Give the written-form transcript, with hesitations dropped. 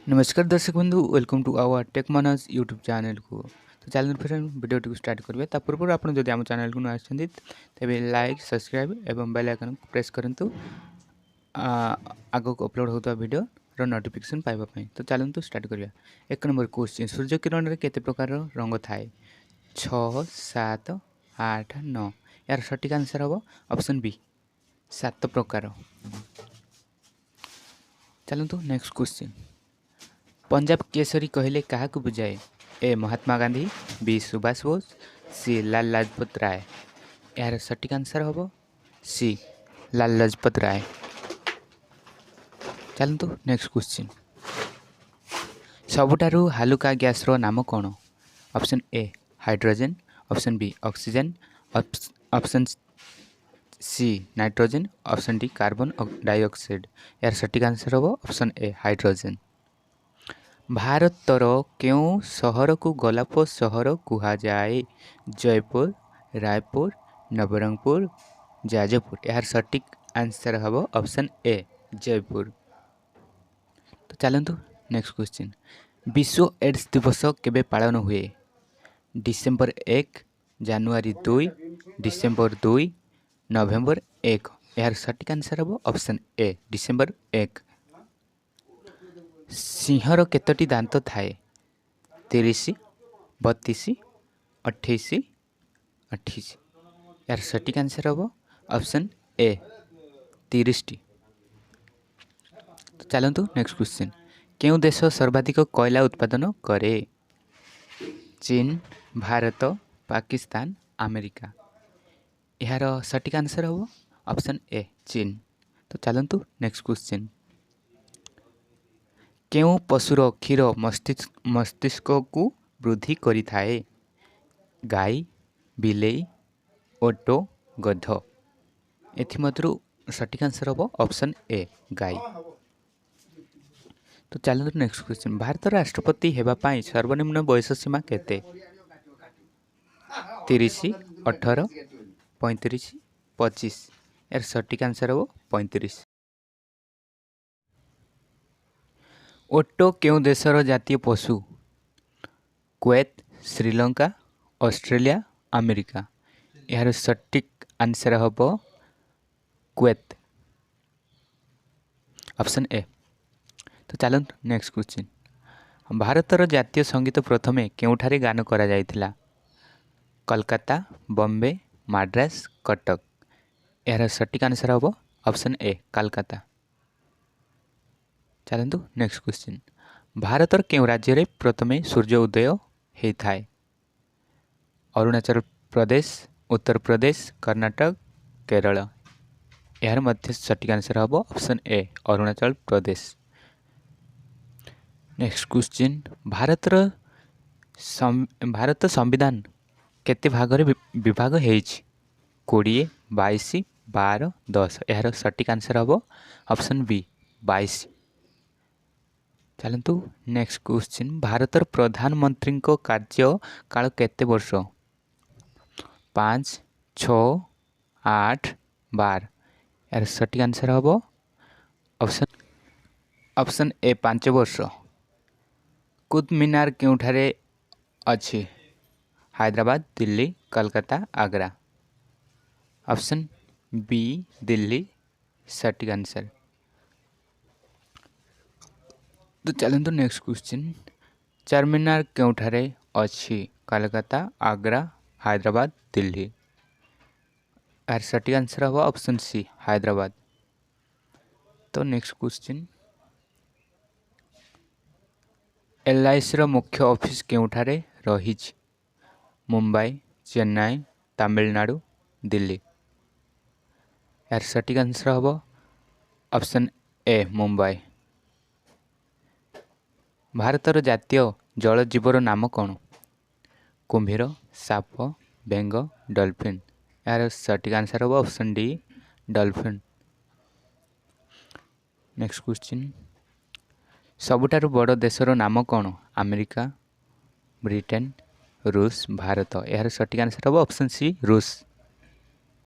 नमस्कार दर्शक बंधु welcome to our tech Manoj YouTube channel को। तो चैनल फिर वीडियो को स्टार्ट करेंगे ता पूर्व आपन जदि आम चैनल को न आछंती तबे लाइक सब्सक्राइब एवं बेल आइकन को प्रेस करंतु आगो को अपलोड होता वीडियो रो नोटिफिकेशन पाइबा पई। तो चलंतु स्टार्ट करिया। एक नंबर क्वेश्चन सूर्य किरण रे केते प्रकार रंग थाए 6 7 8 9 यार सटीक आंसर हबो ऑप्शन बी 7 प्रकार। चलंतु नेक्स्ट क्वेश्चन पंजाब केसरी कहले क्या बुझाए A Mahatma Gandhi B Subhash Bose C Lala Lajpat Rai यार सटीक आंसर हम सी लाल लाजपत राय। चलतु नेक्स्ट क्वेश्चन सबुठारु हालुका गैस रो नाम कौन option A hydrogen option B oxygen option C nitrogen option D carbon dioxide यार सटीक आंसर हम ऑप्शन ए हाइड्रोजन। भारतर क्यों सहर को गोलाप सहर कह जाए जयपुर रायपुर नवरंगपुर जाजपुर यार सटीक आंसर हम ऑप्शन ए जयपुर। तो चलतु नेक्स्ट क्वेश्चन विश्व एड्स दिवस केबे पालन हुए डिसेम्बर 1 जनवरी 2 डिसेम्बर 2 नवेम्बर 1 यार सटीक आंसर हम ऑप्शन ए डिसेम्बर 1। सिंहर केतोटी दांत थाए 30 32 28 28 यार सटीक आंसर हम ऑप्शन ए 30। तो चलतु नेक्स्ट क्वेश्चन क्यों देश सर्वाधिक कोयला उत्पादन करे चीन भारत पाकिस्तान अमेरिका यार सटीक आंसर हम ऑप्शन ए चीन। तो चलतु नेक्स्ट क्वेश्चन क्यों पशुर क्षीर मस्तिष्क को वृद्धि करि थाए गाई बिलेई ओटो गध एथिमध्यरु सटीक आंसर हम ऑप्शन ए गाई। तो चलते नेक्स्ट क्वेश्चन भारत राष्ट्रपति हेबा पाई सर्वनिम्न बयस सीमा केते 30 18 35 25 यार सटीक आंसर हम 35। ओटो क्यों देशर जातीय पशु कुवैत श्रीलंका ऑस्ट्रेलिया अमेरिका यार सटीक आंसर हम कुवैत ऑप्शन ए। तो चलते नेक्स्ट क्वेश्चन भारतर जातीय संगीत प्रथमे केउठारे गान करा जायतिला कोलकाता बॉम्बे मद्रास कटक यार सटीक आंसर हम ऑप्शन ए कोलकाता। चलतु नेक्स्ट क्वेश्चन भारतर क्यों राज्य रे प्रथमे सूर्य उदय होता है अरुणाचल प्रदेश उत्तर प्रदेश कर्नाटक केरल यार मध्य सटीक आंसर हम option A Arunachal Pradesh. Next question Bharat संविधान केते भाग रे विभाग हेछि 20 22 12 10 यार सटीक आंसर हम ऑप्शन बी 22। चलतु नेक्स्ट क्वेश्चन भारतर प्रधानमंत्री को कार्यकाल केते वर्ष 5 6 8 12 यार सटीक आंसर हम ऑप्शन ए 5 वर्ष। कुतुब मीनार केउठारे अछि हैदराबाद दिल्ली कोलकाता आगरा ऑप्शन बी दिल्ली सटीक आंसर। तो चलते नेक्स्ट क्वेश्चन चारमीनार केउठारे अछि कोलकाता आगरा हैदराबाद दिल्ली यार सटीक आंसर हम ऑप्शन सी हैदराबाद। तो नेक्स्ट क्वेश्चन LIC रो मुख्य ऑफिस केउठारे रहिछि मुंबई चेन्नई तमिलनाडु दिल्ली यार सटीक आंसर हम ऑप्शन ए मुंबई। भारतर जातीय जल जीवर नाम कौन कुम्भीर साप बेंग डॉल्फिन यार सटीक आंसर हम option D dolphin. Next question सबुठारु बड़ देशर नाम कौन अमेरिका ब्रिटेन रूस भारत यार सटीक आंसर हम ऑप्शन सी रूस।